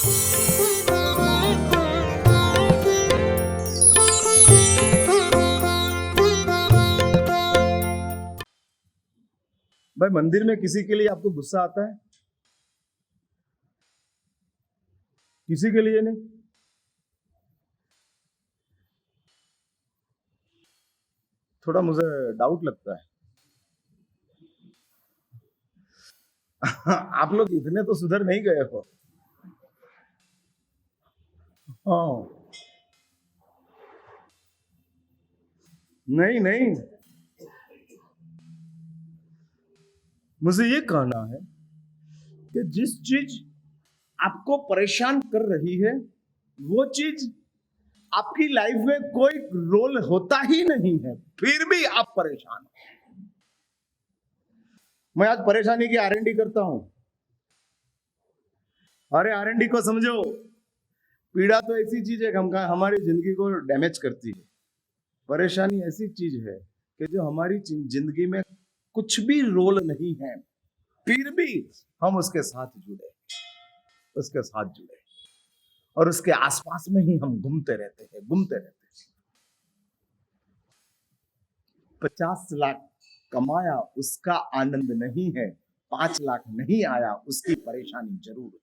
भाई मंदिर में किसी के लिए आपको गुस्सा आता है? किसी के लिए नहीं। थोड़ा मुझे डाउट लगता है। आप लोग इतने तो सुधर नहीं गए हो। हाँ, नहीं नहीं, मुझे ये कहना है कि जिस चीज आपको परेशान कर रही है वो चीज आपकी लाइफ में कोई रोल होता ही नहीं है, फिर भी आप परेशान हो। मैं आज परेशानी की आरएनडी करता हूं। अरे आरएनडी को समझो। पीड़ा तो ऐसी चीज है कि हमारी जिंदगी को डैमेज करती है। परेशानी ऐसी चीज है कि जो हमारी जिंदगी में कुछ भी रोल नहीं है, फिर भी हम उसके साथ जुड़े और उसके आसपास में ही हम घूमते रहते हैं। 50 लाख कमाया उसका आनंद नहीं है, 5 लाख नहीं आया उसकी परेशानी जरूर है।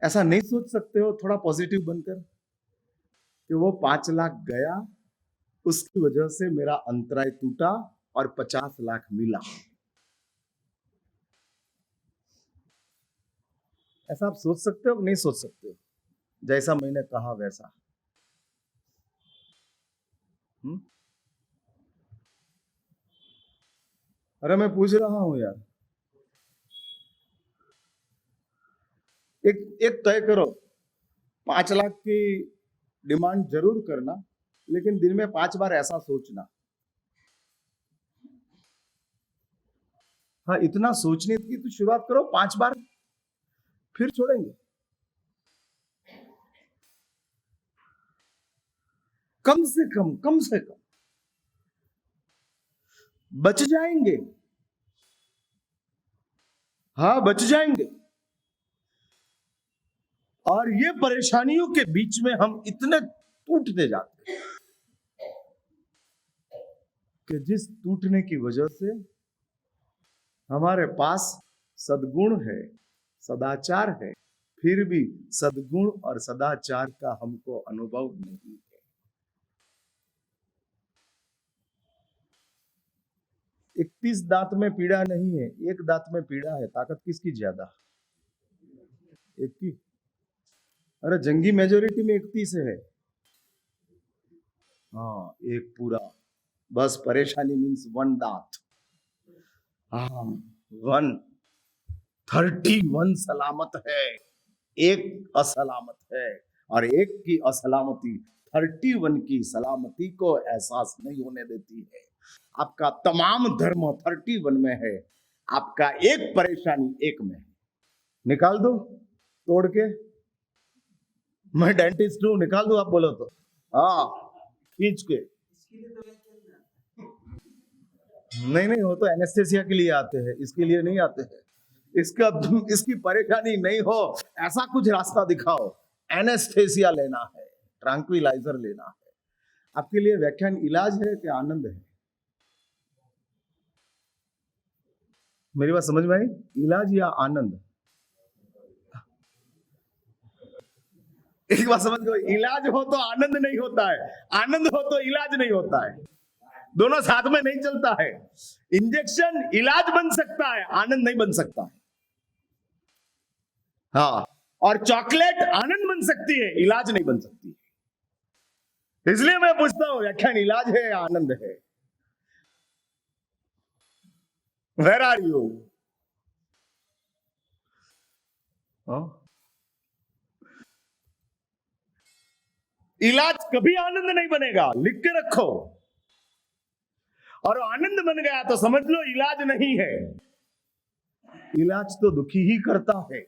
ऐसा नहीं सोच सकते हो थोड़ा पॉजिटिव बनकर कि वो 5 लाख गया, उसकी वजह से मेरा अंतराय टूटा और 50 लाख मिला। ऐसा आप सोच सकते हो? नहीं सोच सकते हो। जैसा मैंने कहा वैसा। अरे मैं पूछ रहा हूं यार। एक तय करो, 5 लाख की डिमांड जरूर करना, लेकिन दिन में 5 बार ऐसा सोचना। हाँ, इतना सोचने की तो शुरुआत करो 5 बार, फिर छोड़ेंगे। कम से कम बच जाएंगे। हाँ, बच जाएंगे। और ये परेशानियों के बीच में हम इतने टूटते जाते हैं कि जिस टूटने की वजह से हमारे पास सद्गुण है, सदाचार है, फिर भी सद्गुण और सदाचार का हमको अनुभव नहीं है। 31 दांत में पीड़ा नहीं है, एक दांत में पीड़ा है। ताकत किसकी ज्यादा? एक की। अरे जंगी मेजोरिटी में 31 है। हाँ, एक पूरा। बस परेशानी मीन्स 1 दांत। हाँ, 131 सलामत है, एक असलामत है, और एक की असलामती 31 की सलामती को एहसास नहीं होने देती है। आपका तमाम धर्म 31 में है, आपका एक परेशानी एक में है। निकाल दो तोड़ के। मैं डेंटिस्ट हूं, निकाल दो आप बोलो तो। हाँ, खींच के। नहीं, वो तो एनेस्थेसिया के लिए आते हैं, इसके लिए नहीं आते हैं। इसकी परेशानी नहीं हो ऐसा कुछ रास्ता दिखाओ। एनेस्थेसिया लेना है, ट्रैंक्विलाइजर लेना है। आपके लिए व्याख्यान इलाज है कि आनंद है? मेरी बात समझ में आई? इलाज या आनंद? एक बात समझ गए, इलाज हो तो आनंद नहीं होता है, आनंद हो तो इलाज नहीं होता है। दोनों साथ में नहीं चलता है। इंजेक्शन इलाज बन सकता है, आनंद नहीं बन सकता है। हाँ, और चॉकलेट आनंद बन सकती है, इलाज नहीं बन सकती है। इसलिए मैं पूछता हूं, व्याख्यान इलाज है या आनंद है? Where are you? इलाज कभी आनंद नहीं बनेगा, लिख के रखो। और आनंद बन गया तो समझ लो इलाज नहीं है। इलाज तो दुखी ही करता है,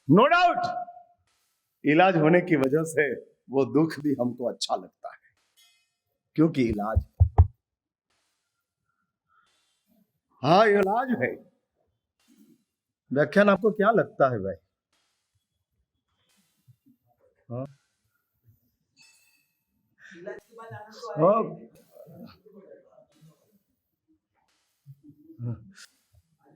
नो डाउट। इलाज होने की वजह से वो दुख भी हमको अच्छा लगता है, क्योंकि इलाज है। हाँ इलाज है। व्याख्यान आपको क्या लगता है भाई? हाँ हाँ,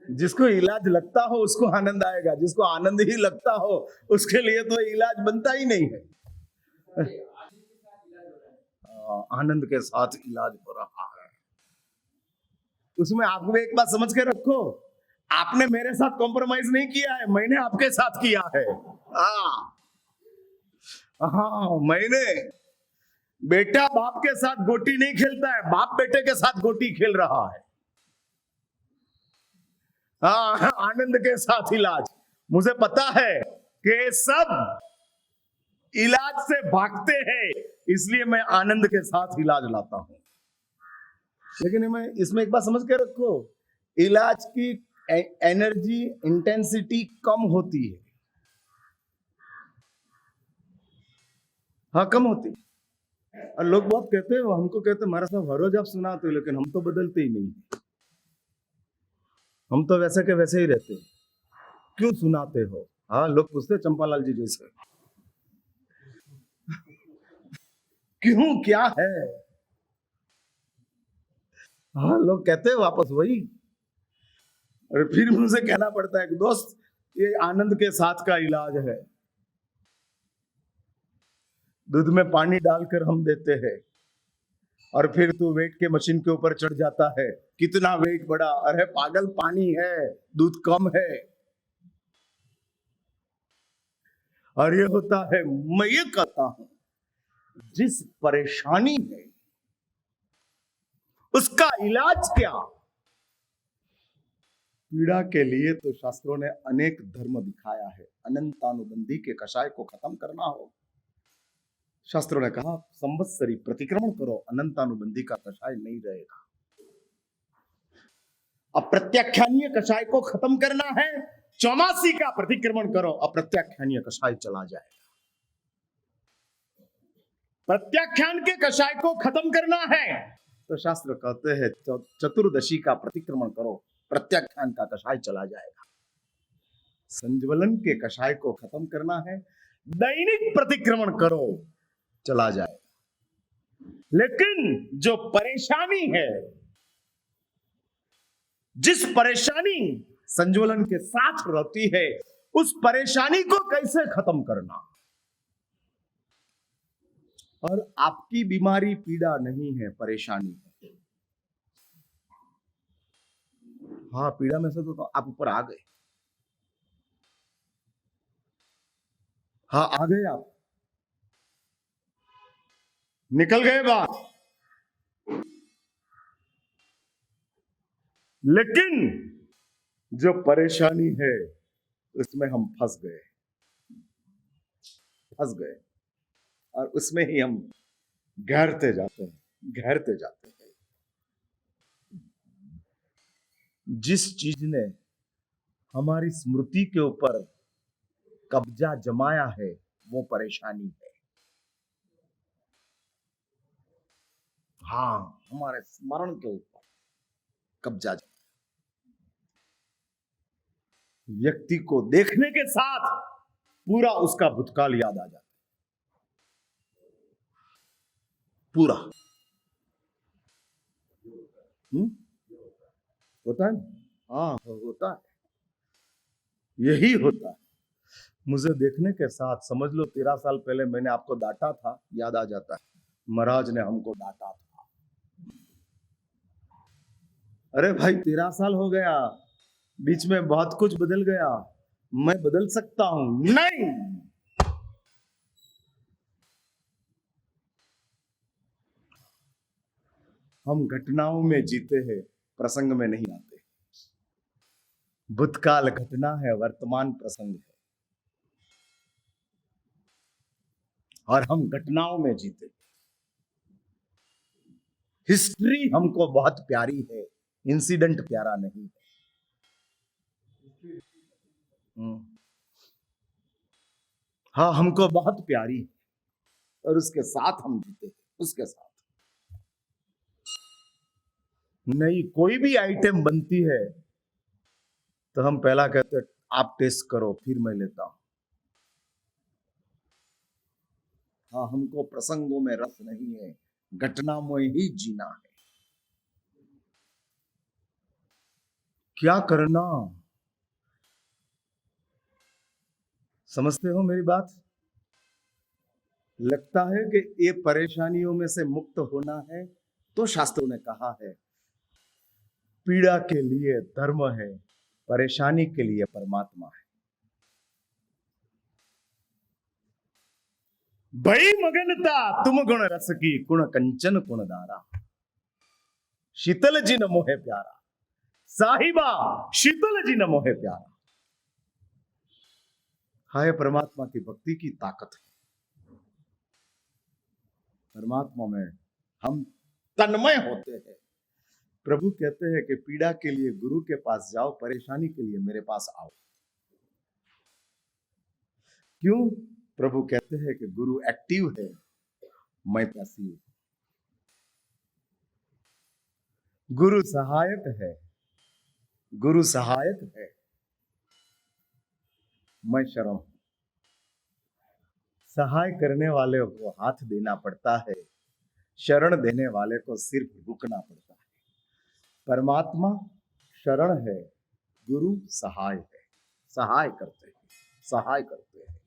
जिसको इलाज लगता हो उसको आनंद आएगा, जिसको आनंद ही लगता हो उसके लिए तो इलाज बनता ही नहीं है। आनंद के साथ इलाज हो रहा है। उसमें आपको एक बात समझ के रखो, आपने मेरे साथ कॉम्प्रोमाइज नहीं किया है, मैंने आपके साथ किया है। हाँ हाँ, मैंने, बेटा बाप के साथ गोटी नहीं खेलता है, बाप बेटे के साथ गोटी खेल रहा है। हाँ, आनंद के साथ इलाज। मुझे पता है कि सब इलाज से भागते हैं, इसलिए मैं आनंद के साथ इलाज लाता हूं। लेकिन मैं इसमें एक बात समझ के रखो, इलाज की एनर्जी इंटेंसिटी कम होती है। हाँ कम होती है। और लोग बहुत कहते हैं, हमको कहते हैं, हमारा साहब हर रोज आप सुनाते हो, लेकिन हम तो बदलते ही नहीं, हम तो वैसे के वैसे ही रहते हैं, क्यों सुनाते हो? हाँ लोग पूछते हैं चंपालाल जी जैसे, क्यों, क्या है? हाँ लोग कहते हैं वापस वही। और फिर मुझे कहना पड़ता है कि दोस्त ये आनंद के साथ का इलाज है। दूध में पानी डालकर हम देते हैं, और फिर तू वेट के मशीन के ऊपर चढ़ जाता है, कितना वेट बढ़ा, अरे पागल पानी है, दूध कम है। और ये होता है, मैं ये कहता हूं, जिस परेशानी है उसका इलाज क्या? पीड़ा के लिए तो शास्त्रों ने अनेक धर्म दिखाया है। अनंतानुबंधी के कषाय को खत्म करना हो, शास्त्रों ने कहा संवत्सरी प्रतिक्रमण करो, अनंतानुबंधी का कषाय नहीं रहेगा। अप्रत्याख्यानीय कषाय को खत्म करना है, चौमासी का प्रतिक्रमण करो, अप्रत्याख्यानीय कषाय चला जाएगा। प्रत्याख्यान के कषाय को खत्म करना है तो शास्त्र कहते हैं चतुर्दशी का प्रतिक्रमण करो, प्रत्याख्यान का कषाय चला जाएगा। संज्वलन के कषाय को खत्म करना है, दैनिक प्रतिक्रमण करो, चला जाएगा। लेकिन जो परेशानी है, जिस परेशानी संज्वलन के साथ रहती है, उस परेशानी को कैसे खत्म करना? और आपकी बीमारी पीड़ा नहीं है, परेशानी है। हाँ पीड़ा में से तो आप ऊपर आ गए, हाँ आ गए, आप निकल गए बात। लेकिन जो परेशानी है उसमें हम फंस गए, फंस गए, और उसमें ही हम गहरते जाते हैं, गहरते जाते हैं। जिस चीज ने हमारी स्मृति के ऊपर कब्जा जमाया है वो परेशानी है। हाँ, हमारे स्मरण के ऊपर कब्जा जमाया। व्यक्ति को देखने के साथ पूरा उसका भूतकाल याद आ जाता है, पूरा। होता है, हाँ होता है, यही होता है। मुझे देखने के साथ समझ लो 13 साल पहले मैंने आपको डांटा था, याद आ जाता है, महाराज ने हमको डांटा था। अरे भाई 13 साल हो गया, बीच में बहुत कुछ बदल गया, मैं बदल सकता हूं? नहीं, हम घटनाओं में जीते हैं, प्रसंग में नहीं आते। भूतकाल घटना है, वर्तमान प्रसंग है, और हम घटनाओं में जीते। हिस्ट्री हमको बहुत प्यारी है, इंसिडेंट प्यारा नहीं है। हाँ हमको बहुत प्यारी है, और उसके साथ हम जीते हैं, उसके साथ। नई कोई भी आइटम बनती है तो हम पहला कहते हैं आप टेस्ट करो फिर मैं लेता हूं। हाँ, हमको प्रसंगों में रस नहीं है, घटना में ही जीना है। क्या करना, समझते हो मेरी बात? लगता है कि ये परेशानियों में से मुक्त होना है, तो शास्त्रों ने कहा है पीड़ा के लिए धर्म है, परेशानी के लिए परमात्मा है। भई मगनता तुम गुण रस की, कुण कंचन कुण दारा, शीतल जिन मोहे प्यारा, साहिबा शीतल जिन मोहे प्यारा। हाय परमात्मा की भक्ति की ताकत है। परमात्मा में हम तन्मय होते हैं। प्रभु कहते हैं कि पीड़ा के लिए गुरु के पास जाओ, परेशानी के लिए मेरे पास आओ। क्यों? प्रभु कहते हैं कि गुरु एक्टिव है, मैं पैसिव। गुरु सहायक है, गुरु सहायक है, मैं शरण हूं। सहाय करने वाले को हाथ देना पड़ता है, शरण देने वाले को सिर्फ रुकना पड़ता है। परमात्मा शरण है, गुरु सहाय है, सहाय करते हैं, सहाय करते हैं।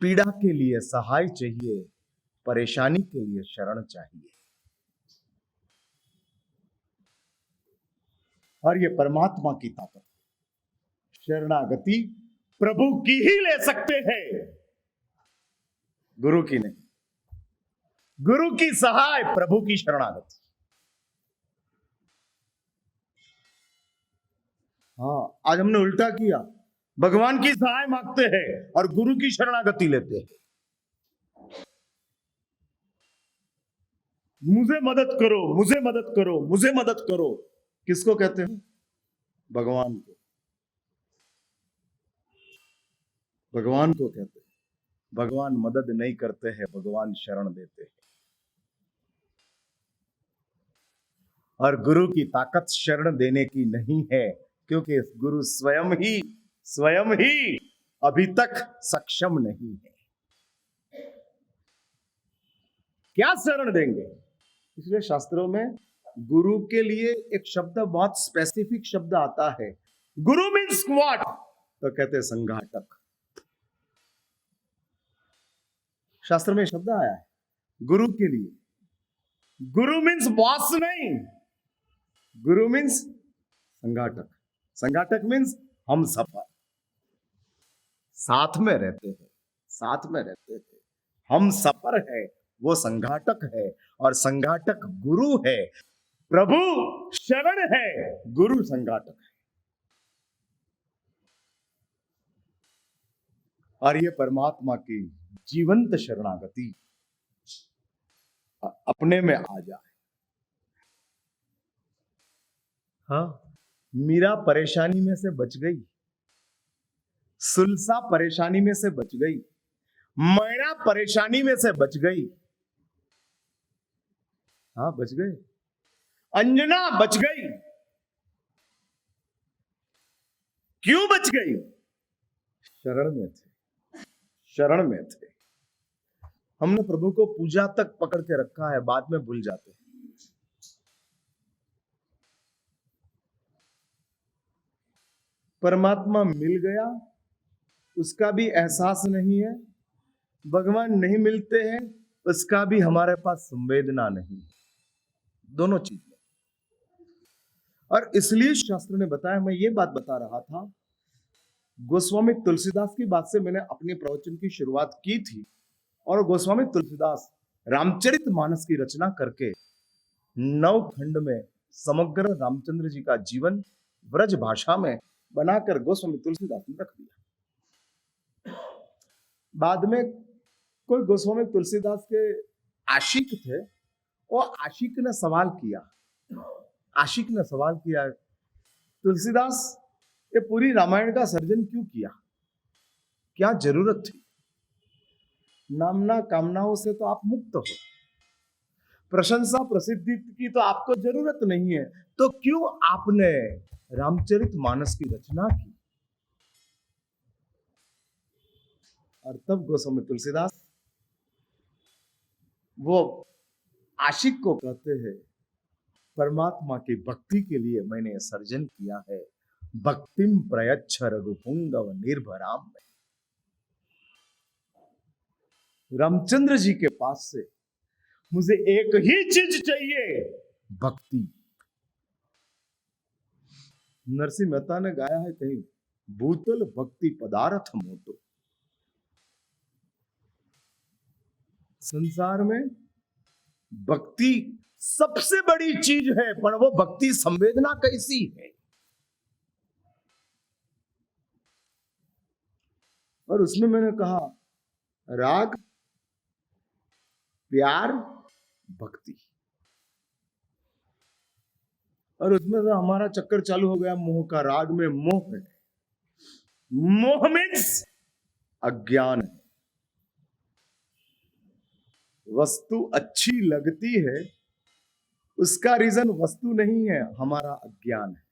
पीड़ा के लिए सहाय चाहिए, परेशानी के लिए शरण चाहिए। और ये परमात्मा की ताकत, शरणागति प्रभु की ही ले सकते हैं, गुरु की नहीं। गुरु की सहाय, प्रभु की शरणागति। हाँ, आज हमने उल्टा किया, भगवान की सहाय मांगते हैं और गुरु की शरणागति लेते हैं। मुझे मदद करो, मुझे मदद करो, मुझे मदद करो, किसको कहते हैं? भगवान को। भगवान को कहते हैं। भगवान मदद नहीं करते हैं, भगवान शरण देते हैं। और गुरु की ताकत शरण देने की नहीं है, क्योंकि गुरु स्वयं ही अभी तक सक्षम नहीं है। क्या शरण देंगे? इसलिए शास्त्रों में गुरु के लिए एक शब्द, बहुत स्पेसिफिक शब्द आता है। गुरु मीन्स व्हाट? तो कहते हैं संघाटक। शास्त्र में शब्द आया है गुरु के लिए। गुरु मीन्स बॉस नहीं, गुरु मीन्स संघाटक। संघाटक मीन्स हम सफर, साथ में रहते हैं, साथ में रहते हैं, हम सफर है, वो संघाटक है। और संघाटक गुरु है। प्रभु शरण है, गुरु संघाटक है। और ये परमात्मा की जीवंत शरणागति अपने में आ जाए। हाँ, मीरा परेशानी में से बच गई, सुलसा परेशानी में से बच गई, मैना परेशानी में से बच गई। हाँ, बच गए। अंजना बच गई। क्यों बच गई? शरण में थे, शरण में थे। हमने प्रभु को पूजा तक पकड़ के रखा है, बाद में भूल जाते हैं। परमात्मा मिल गया, उसका भी एहसास नहीं है। भगवान नहीं मिलते हैं, उसका भी हमारे पास संवेदना नहीं है। दोनों चीज में। और इसलिए शास्त्र ने बताया, मैं ये बात बता रहा था, गोस्वामी तुलसीदास की बात से मैंने अपने प्रवचन की शुरुआत की थी। और गोस्वामी तुलसीदास रामचरितमानस की रचना करके 9 खंड में समग्र रामचंद्र जी का जीवन ब्रज भाषा में बनाकर गोस्वामी तुलसीदास ने रख दिया। बाद में कोई गोस्वामी तुलसीदास के आशिक थे, वो आशिक ने सवाल किया, आशिक ने सवाल किया, तुलसीदास ये पूरी रामायण का सर्जन क्यों किया? क्या जरूरत थी? नामना कामनाओं से तो आप मुक्त हो। प्रशंसा प्रसिद्धि की तो आपको जरूरत नहीं है, तो क्यों आपने रामचरितमानस की रचना की? और तब गोस्वामी तुलसीदास वो आशिक को कहते हैं, परमात्मा की भक्ति के लिए मैंने सर्जन किया है, भक्तिम प्रयच्छ रघुपुंगव निर्भराम में। रामचंद्र जी के पास से मुझे एक ही चीज चाहिए, भक्ति। नरसिंह मेहता ने गाया है कहीं, भूतल भक्ति पदार्थ मोटो। संसार में भक्ति सबसे बड़ी चीज है, पर वो भक्ति संवेदना कैसी है? और उसमें मैंने कहा राग, प्यार, भक्ति। और उसमें से हमारा चक्कर चालू हो गया मोह का। राग में मोह है, मोह मीन्स अज्ञान है। वस्तु अच्छी लगती है, उसका रीजन वस्तु नहीं है, हमारा अज्ञान है।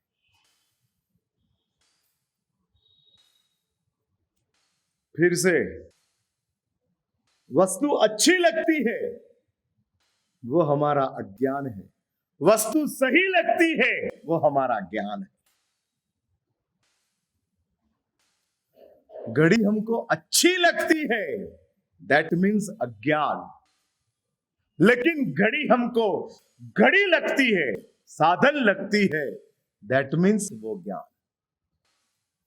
फिर से, वस्तु अच्छी लगती है वो हमारा अज्ञान है, वस्तु सही लगती है वो हमारा ज्ञान है। घड़ी हमको अच्छी लगती है, दैट मीन्स अज्ञान। लेकिन घड़ी हमको घड़ी लगती है, साधन लगती है, दैट मीन्स वो ज्ञान।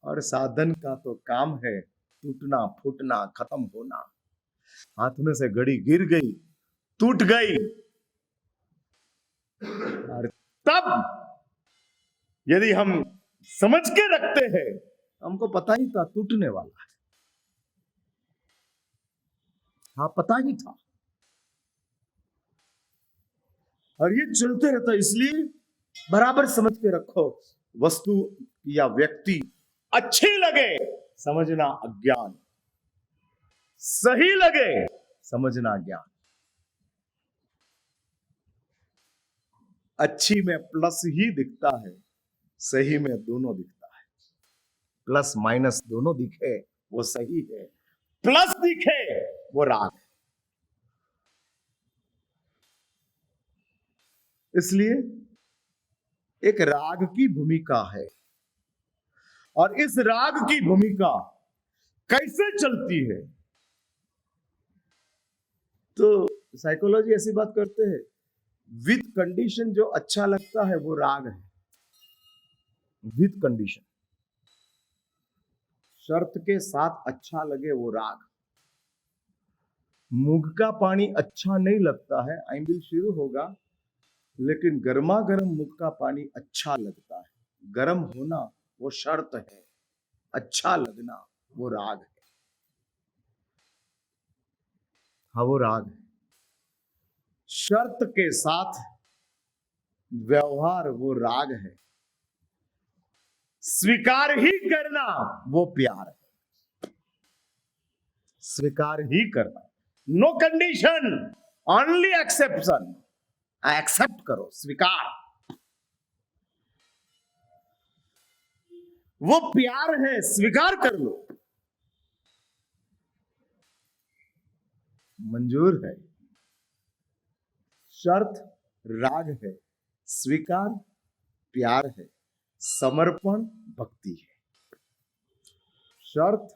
और साधन का तो काम है टूटना, फूटना, खत्म होना। हाथ में से घड़ी गिर गई, टूट गई, और तब यदि हम समझ के रखते हैं, हमको पता ही था टूटने वाला है, हाँ पता ही था, और ये चलते रहता। इसलिए बराबर समझ के रखो, वस्तु या व्यक्ति अच्छी लगे समझना अज्ञान, सही लगे समझना ज्ञान। अच्छी में प्लस ही दिखता है, सही में दोनों दिखता है। प्लस माइनस दोनों दिखे वो सही है, प्लस दिखे वो राग है। इसलिए एक राग की भूमिका है, और इस राग की भूमिका कैसे चलती है? तो साइकोलॉजी ऐसी बात करते हैं, विद कंडीशन जो अच्छा लगता है वो राग है। विद कंडीशन, शर्त के साथ अच्छा लगे वो राग। मूंग का पानी अच्छा नहीं लगता है, आइंबिल शुरू होगा, लेकिन गर्मा गर्म मूंग का पानी अच्छा लगता है। गर्म होना वो शर्त है, अच्छा लगना वो राग है। हाँ वो राग है। शर्त के साथ व्यवहार वो राग है, स्वीकार ही करना वो प्यार है। स्वीकार ही करना, no condition, only exception. Accept करो, स्वीकार, वो प्यार है, स्वीकार कर लो, मंजूर है। शर्त राग है, स्वीकार प्यार है, समर्पण भक्ति है। शर्त,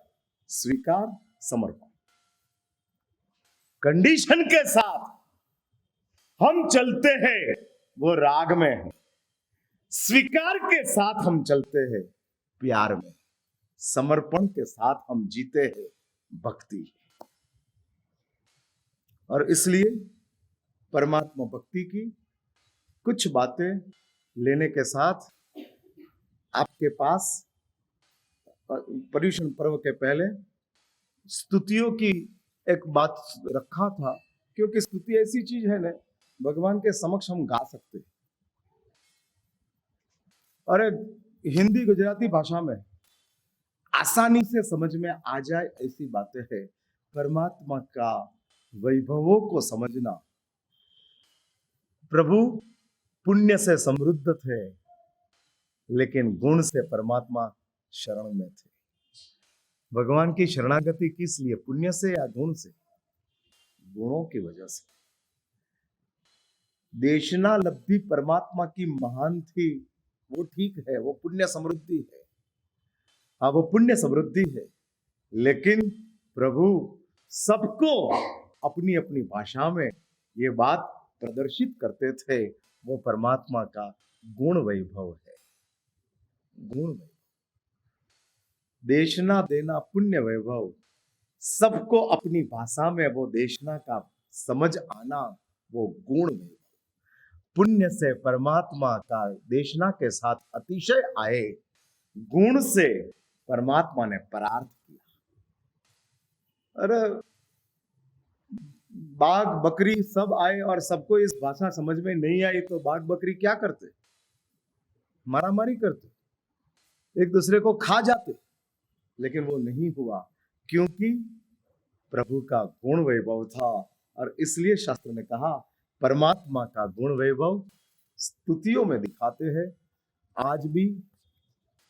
स्वीकार, समर्पण। कंडीशन के साथ हम चलते हैं वो राग में है, स्वीकार के साथ हम चलते हैं प्यार में, समर्पण के साथ हम जीते हैं भक्ति। और इसलिए परमात्मा भक्ति की कुछ बातें लेने के साथ आपके पास पर्युषण पर्व के पहले स्तुतियों की एक बात रखा था, क्योंकि स्तुति ऐसी चीज है ना, भगवान के समक्ष हम गा सकते हैं। और हिंदी गुजराती भाषा में आसानी से समझ में आ जाए ऐसी बातें हैं। परमात्मा का वैभवों को समझना प्रभु पुण्य से समृद्ध थे, लेकिन गुण से परमात्मा शरण में थे। भगवान की शरणागति किस लिए, पुण्य से या गुण से? गुणों की वजह से। देशना लब्धि परमात्मा की महान थी, वो ठीक है, वो पुण्य समृद्धि है। हाँ, वो पुण्य समृद्धि है, लेकिन प्रभु सबको अपनी अपनी भाषा में ये बात प्रदर्शित करते थे, वो परमात्मा का गुण वैभव है। गुण वैभव, देशना देना पुण्य वैभव, सबको अपनी भाषा में वो देशना का समझ आना, वो गुण वैभव। पुण्य से परमात्मा का देशना के साथ अतिशय आए, गुण से परमात्मा ने परार्थ किया। अरे बाघ बकरी सब आए और सबको इस भाषा समझ में नहीं आई, तो बाघ बकरी क्या करते? मारामारी करते, एक दूसरे को खा जाते। लेकिन वो नहीं हुआ, क्योंकि प्रभु का गुण वैभव था। और इसलिए शास्त्र ने कहा परमात्मा का गुण वैभव स्तुतियों में दिखाते हैं। आज भी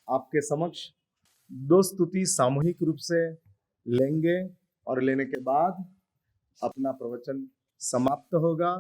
आपके समक्ष दो स्तुति सामूहिक रूप से लेंगे और लेने के बाद अपना प्रवचन समाप्त होगा।